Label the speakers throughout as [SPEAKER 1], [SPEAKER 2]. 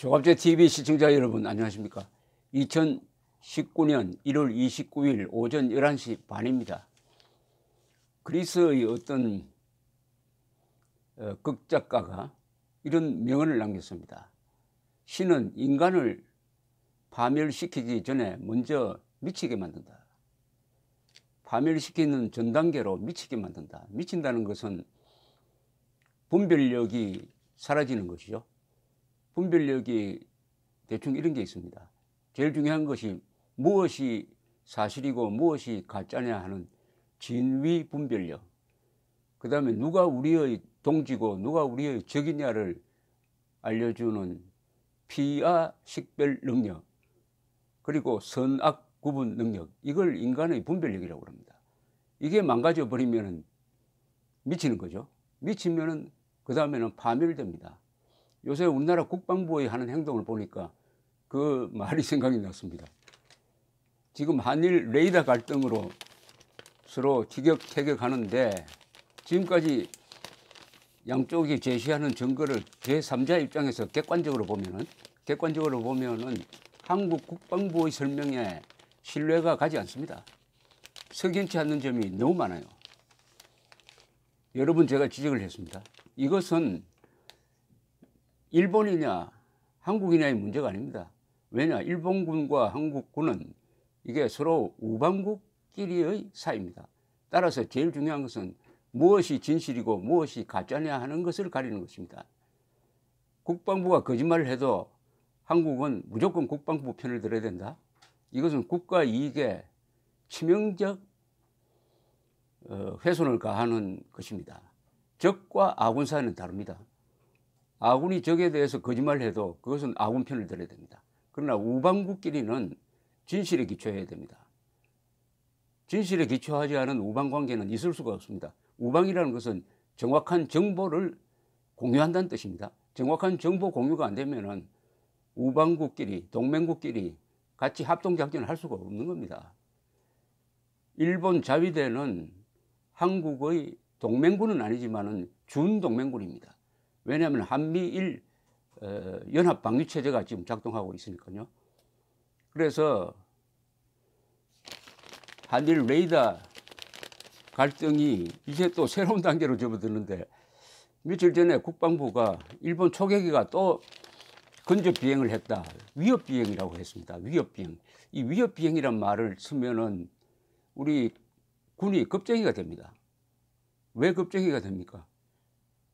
[SPEAKER 1] 조갑제 TV 시청자 여러분 안녕하십니까. 2019년 1월 29일 오전 11시 반입니다. 그리스의 어떤 극작가가 이런 명언을 남겼습니다. 신은 인간을 파멸시키기 전에 먼저 미치게 만든다. 파멸시키는 전 단계로 미치게 만든다. 미친다는 것은 분별력이 사라지는 것이죠. 분별력이 대충 이런 게 있습니다. 제일 중요한 것이 무엇이 사실이고 무엇이 가짜냐 하는 진위 분별력. 그 다음에 누가 우리의 동지고 누가 우리의 적이냐를 알려주는 피아 식별 능력. 그리고 선악 구분 능력. 이걸 인간의 분별력이라고 합니다. 이게 망가져 버리면 미치는 거죠. 미치면은 그 다음에는 파멸됩니다. 요새 우리나라 국방부의 하는 행동을 보니까 그 말이 생각이 났습니다. 지금 한일 레이더 갈등으로 서로 티격태격하는데 지금까지 양쪽이 제시하는 증거를 제3자 입장에서 객관적으로 보면은 한국 국방부의 설명에 신뢰가 가지 않습니다. 석연치 않는 점이 너무 많아요. 여러 번 제가 지적을 했습니다. 이것은 일본이냐 한국이냐의 문제가 아닙니다. 왜냐, 일본군과 한국군은 이게 서로 우방국끼리의 사이입니다. 따라서 제일 중요한 것은 무엇이 진실이고 무엇이 가짜냐 하는 것을 가리는 것입니다. 국방부가 거짓말을 해도 한국은 무조건 국방부 편을 들어야 된다. 이것은 국가 이익에 치명적 훼손을 가하는 것입니다. 적과 아군 사이는 다릅니다. 아군이 적에 대해서 거짓말을 해도 그것은 아군 편을 들어야 됩니다. 그러나 우방국끼리는 진실에 기초해야 됩니다. 진실에 기초하지 않은 우방관계는 있을 수가 없습니다. 우방이라는 것은 정확한 정보를 공유한다는 뜻입니다. 정확한 정보 공유가 안 되면은 우방국끼리, 동맹국끼리 같이 합동작전을 할 수가 없는 겁니다. 일본 자위대는 한국의 동맹군은 아니지만은 준동맹군입니다. 왜냐하면 한미일 연합 방위체제가 지금 작동하고 있으니까요. 그래서 한일 레이더 갈등이 이제 또 새로운 단계로 접어드는데 며칠 전에 국방부가 일본 초계기가 또 근접 비행을 했다. 위협 비행이라고 했습니다. 위협 비행. 이 위협 비행이란 말을 쓰면은 우리 군이 겁쟁이가 됩니다. 왜 겁쟁이가 됩니까?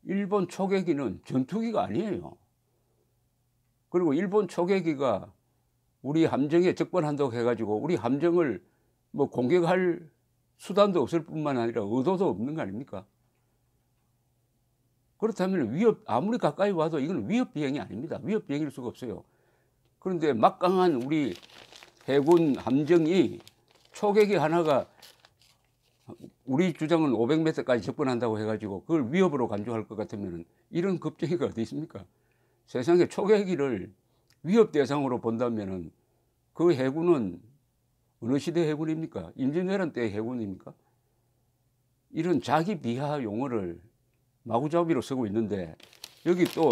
[SPEAKER 1] 일본 초계기는 전투기가 아니에요. 그리고 일본 초계기가 우리 함정에 접근한다고 해가지고 우리 함정을 뭐 공격할 수단도 없을 뿐만 아니라 의도도 없는 거 아닙니까? 그렇다면 아무리 가까이 와도 이건 위협 비행이 아닙니다. 위협 비행일 수가 없어요. 그런데 막강한 우리 해군 함정이 초계기 하나가 우리 주장은 500m까지 접근한다고 해가지고 그걸 위협으로 간주할 것 같으면 이런 겁쟁이가 어디 있습니까? 세상에 초계기를 위협 대상으로 본다면 그 해군은 어느 시대 해군입니까? 임진왜란 때 해군입니까? 이런 자기 비하 용어를 마구잡이로 쓰고 있는데 여기 또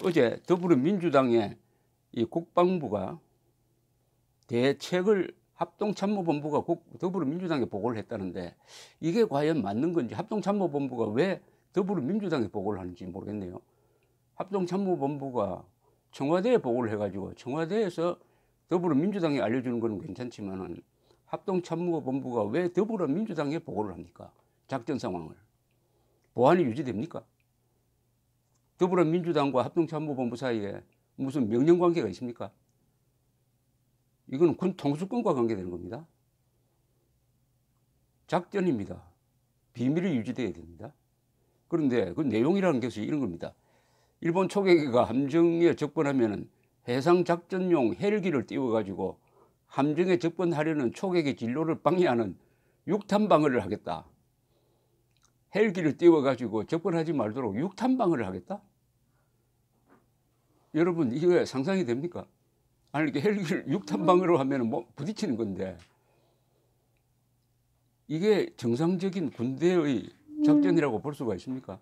[SPEAKER 1] 어제 더불어민주당의 이 국방부가 대책을 합동참모본부가 더불어민주당에 보고를 했다는데 이게 과연 맞는 건지, 합동참모본부가 왜 더불어민주당에 보고를 하는지 모르겠네요. 합동참모본부가 청와대에 보고를 해가지고 청와대에서 더불어민주당에 알려주는 건 괜찮지만은 합동참모본부가 왜 더불어민주당에 보고를 합니까? 작전 상황을. 보안이 유지됩니까? 더불어민주당과 합동참모본부 사이에 무슨 명령관계가 있습니까? 이건 군 통수권과 관계되는 겁니다. 작전입니다. 비밀이 유지되어야 됩니다. 그런데 그 내용이라는 것이 이런 겁니다. 일본 초계기가 함정에 접근하면 해상작전용 헬기를 띄워가지고 함정에 접근하려는 초계기 진로를 방해하는 육탄방어를 하겠다. 헬기를 띄워가지고 접근하지 말도록 육탄방어를 하겠다? 여러분 이게 상상이 됩니까? 아니 이렇게 헬기를 육탄방어로 하면 뭐 부딪히는 건데 이게 정상적인 군대의 작전이라고 볼 수가 있습니까?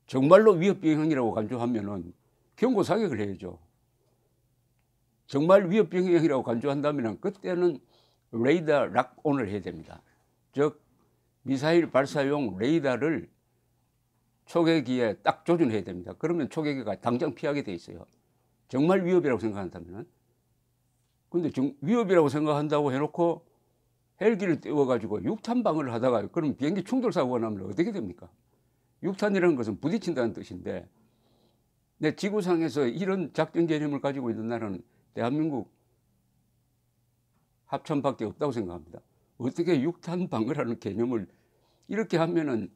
[SPEAKER 1] 정말로 위협 비행이라고 간주하면은 경고 사격을 해야죠. 정말 위협 병행이라고 간주한다면 그때는 레이더 락온을 해야 됩니다. 즉 미사일 발사용 레이더를 초계기에 딱 조준해야 됩니다. 그러면 초계기가 당장 피하게 돼 있어요. 정말 위협이라고 생각한다면. 근데 위협이라고 생각한다고 해놓고 헬기를 띄워가지고 육탄 방어를 하다가 그럼 비행기 충돌 사고가 나면 어떻게 됩니까? 육탄이라는 것은 부딪힌다는 뜻인데, 내 지구상에서 이런 작전 개념을 가지고 있는 나라는 대한민국 합참밖에 없다고 생각합니다. 어떻게 육탄 방어라는 개념을 이렇게 하면은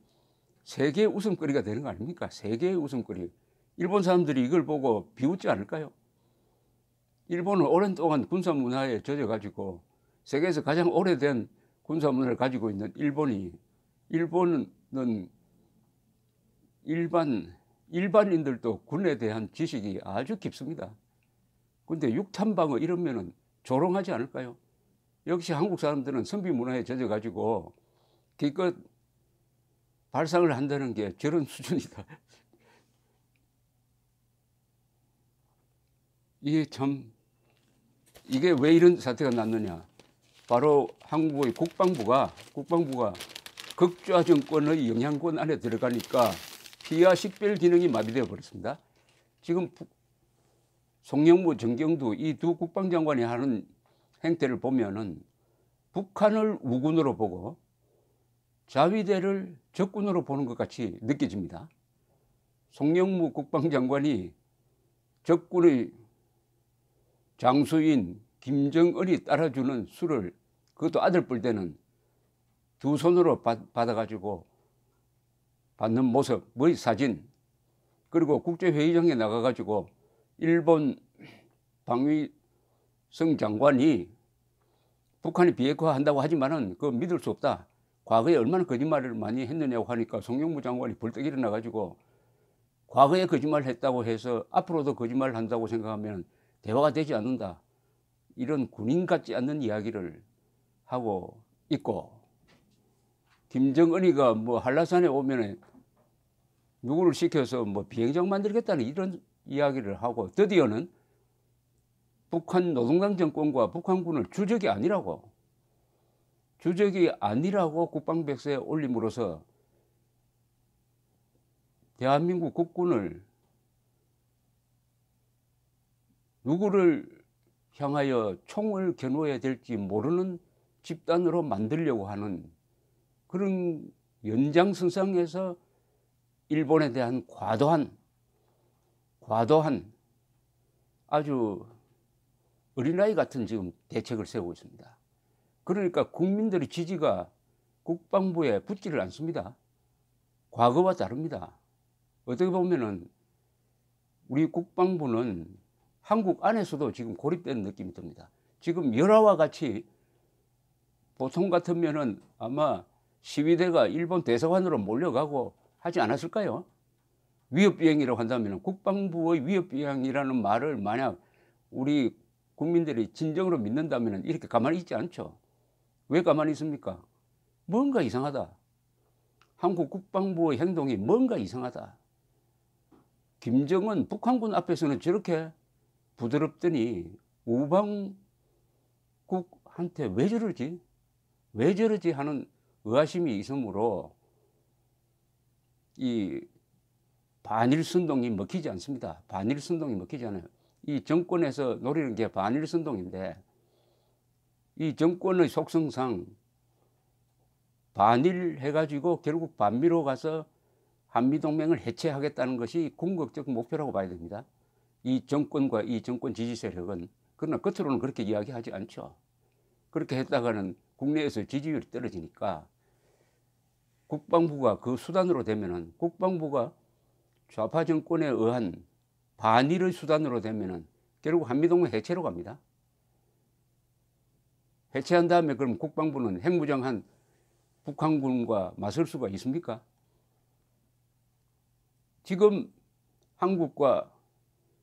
[SPEAKER 1] 세계의 웃음거리가 되는 거 아닙니까? 세계의 웃음거리. 일본 사람들이 이걸 보고 비웃지 않을까요? 일본은 오랜 동안 군사 문화에 젖어가지고 세계에서 가장 오래된 군사 문화를 가지고 있는 일본은 일반인들도 군에 대한 지식이 아주 깊습니다. 근데 육탄 방어 이러면은 조롱하지 않을까요? 역시 한국 사람들은 선비 문화에 젖어가지고 기껏 발상을 한다는 게 저런 수준이다. 이게 왜 이런 사태가 났느냐? 바로 한국의 국방부가 극좌 정권의 영향권 안에 들어가니까 피하 식별 기능이 마비되어 버렸습니다. 지금 송영무, 정경두 이 두 국방장관이 하는 행태를 보면은 북한을 우군으로 보고 자위대를 적군으로 보는 것 같이 느껴집니다. 송영무 국방장관이 적군의 장수인 김정은이 따라주는 술을, 그것도 아들 뻘 때는 두 손으로 받아가지고 받는 모습의 사진, 그리고 국제회의장에 나가가지고 일본 방위성 장관이 북한이 비핵화한다고 하지만은 그거 믿을 수 없다. 과거에 얼마나 거짓말을 많이 했느냐고 하니까 송영무 장관이 벌떡 일어나가지고 과거에 거짓말을 했다고 해서 앞으로도 거짓말을 한다고 생각하면 대화가 되지 않는다. 이런 군인 같지 않는 이야기를 하고 있고, 김정은이가 뭐 한라산에 오면 누구를 시켜서 뭐 비행장 만들겠다는 이런 이야기를 하고, 드디어는 북한 노동당 정권과 북한군을 주적이 아니라고 국방백서에 올림으로써 대한민국 국군을 누구를 향하여 총을 겨누어야 될지 모르는 집단으로 만들려고 하는 그런 연장선상에서 일본에 대한 과도한 아주 어린아이 같은 지금 대책을 세우고 있습니다. 그러니까 국민들의 지지가 국방부에 붙지를 않습니다. 과거와 다릅니다. 어떻게 보면은 우리 국방부는 한국 안에서도 지금 고립된 느낌이 듭니다. 지금 열화와 같이 보통 같으면은 아마 시위대가 일본 대사관으로 몰려가고 하지 않았을까요? 위협비행이라고 한다면 국방부의 위협비행이라는 말을 만약 우리 국민들이 진정으로 믿는다면 이렇게 가만히 있지 않죠. 왜 가만히 있습니까? 뭔가 이상하다. 한국 국방부의 행동이 뭔가 이상하다. 김정은 북한군 앞에서는 저렇게 부드럽더니 우방국한테 왜 저러지 하는 의아심이 있으므로 이 반일선동이 먹히지 않습니다. 반일선동이 먹히지 않아요. 이 정권에서 노리는 게 반일선동인데, 이 정권의 속성상 반일해가지고 결국 반미로 가서 한미동맹을 해체하겠다는 것이 궁극적 목표라고 봐야 됩니다. 이 정권과 이 정권 지지 세력은. 그러나 겉으로는 그렇게 이야기하지 않죠. 그렇게 했다가는 국내에서 지지율이 떨어지니까 국방부가 그 수단으로 되면은, 국방부가 좌파 정권에 의한 반일의 수단으로 되면은 결국 한미동맹 해체로 갑니다. 해체한 다음에 그럼 국방부는 핵무장한 북한군과 맞설 수가 있습니까? 지금 한국과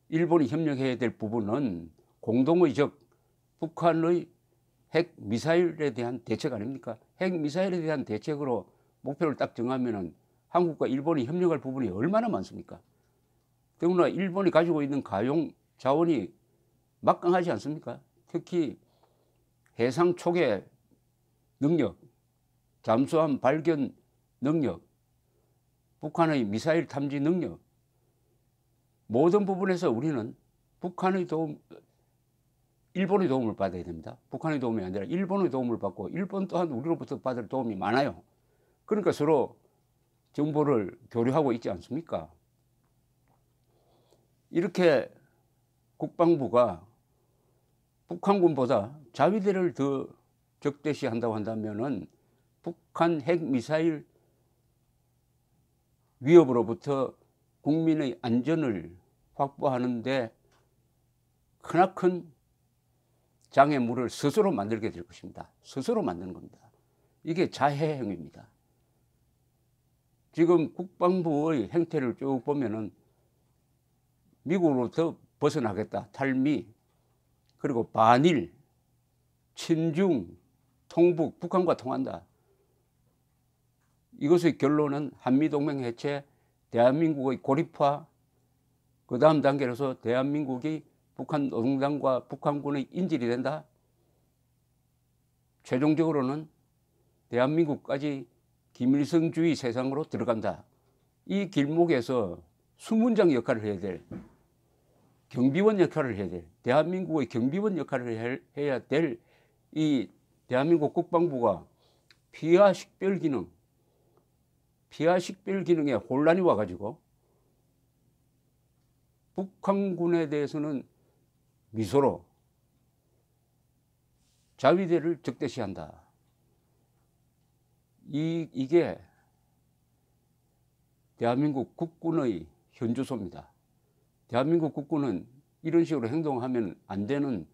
[SPEAKER 1] 일본이 협력해야 될 부분은 공동의 적 북한의 핵 미사일에 대한 대책 아닙니까? 핵 미사일에 대한 대책으로 목표를 딱 정하면은 한국과 일본이 협력할 부분이 얼마나 많습니까? 더구나 일본이 가지고 있는 가용 자원이 막강하지 않습니까? 특히 해상 초계 능력, 잠수함 발견 능력, 북한의 미사일 탐지 능력, 모든 부분에서 우리는 북한의 도움, 일본의 도움을 받아야 됩니다. 북한의 도움이 아니라 일본의 도움을 받고 일본 또한 우리로부터 받을 도움이 많아요. 그러니까 서로 정보를 교류하고 있지 않습니까? 이렇게 국방부가 북한군보다 자위대를 더 적대시한다고 한다면은 북한 핵미사일 위협으로부터 국민의 안전을 확보하는 데 크나큰 장애물을 스스로 만들게 될 것입니다. 스스로 만드는 겁니다. 이게 자해 행위입니다. 지금 국방부의 행태를 쭉 보면은 미국으로부터 벗어나겠다, 탈미, 그리고 반일, 친중, 통북, 북한과 통한다. 이것의 결론은 한미동맹 해체, 대한민국의 고립화, 그 다음 단계로서 대한민국이 북한 노동당과 북한군의 인질이 된다. 최종적으로는 대한민국까지 김일성주의 세상으로 들어간다. 이 길목에서 수문장 역할을 해야 될, 경비원 역할을 해야 될, 대한민국의 경비원 역할을 해야 될 이 대한민국 국방부가 피하 식별 기능에 혼란이 와가지고 북한군에 대해서는 미소로 자위대를 적대시한다. 이게 대한민국 국군의 현주소입니다. 대한민국 국군은 이런 식으로 행동하면 안 되는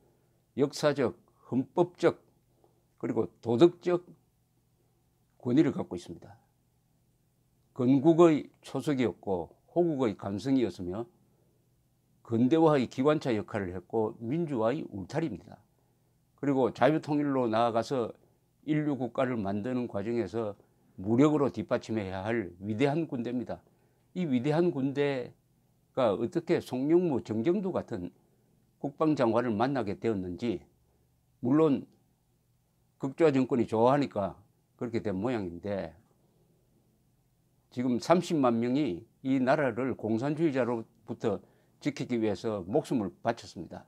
[SPEAKER 1] 역사적, 헌법적, 그리고 도덕적 권위를 갖고 있습니다. 건국의 초석이었고 호국의 감성이었으며 근대화의 기관차 역할을 했고 민주화의 울타리입니다. 그리고 자유통일로 나아가서 인류 국가를 만드는 과정에서 무력으로 뒷받침해야 할 위대한 군대입니다. 이 위대한 군대가 어떻게 송영무, 정경두 같은 국방장관을 만나게 되었는지, 물론 극좌 정권이 좋아하니까 그렇게 된 모양인데, 지금 30만 명이 이 나라를 공산주의자로부터 지키기 위해서 목숨을 바쳤습니다.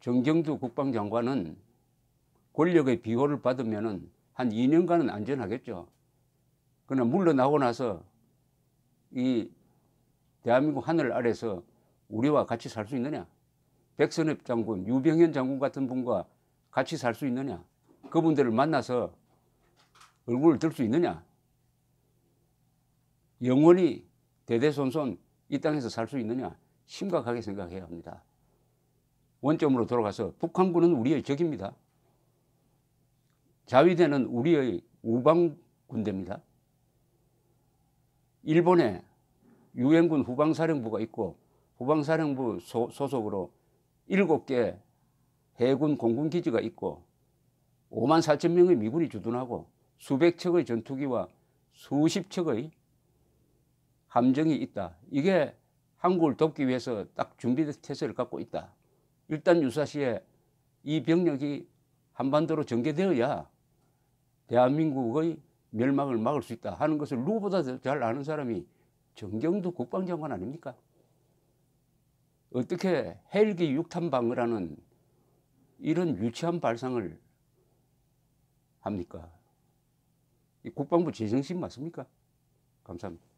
[SPEAKER 1] 정경두 국방장관은 권력의 비호를 받으면 한 2년간은 안전하겠죠. 그러나 물러나고 나서 이 대한민국 하늘 아래서 우리와 같이 살 수 있느냐? 백선엽 장군, 유병현 장군 같은 분과 같이 살 수 있느냐? 그분들을 만나서 얼굴을 들 수 있느냐? 영원히 대대손손 이 땅에서 살 수 있느냐? 심각하게 생각해야 합니다. 원점으로 돌아가서 북한군은 우리의 적입니다. 자위대는 우리의 우방군대입니다. 일본에 유엔군 후방사령부가 있고 후방사령부 소속으로 7개 해군 공군기지가 있고 5만 4천 명의 미군이 주둔하고 수백 척의 전투기와 수십 척의 함정이 있다. 이게 한국을 돕기 위해서 딱 준비된 태세를 갖고 있다. 일단 유사시에 이 병력이 한반도로 전개되어야 대한민국의 멸망을 막을 수 있다 하는 것을 누구보다 더 잘 아는 사람이 정경두 국방장관 아닙니까? 어떻게 헬기 6탄방을 하는 이런 유치한 발상을 합니까? 이 국방부 제정신 맞습니까? 감사합니다.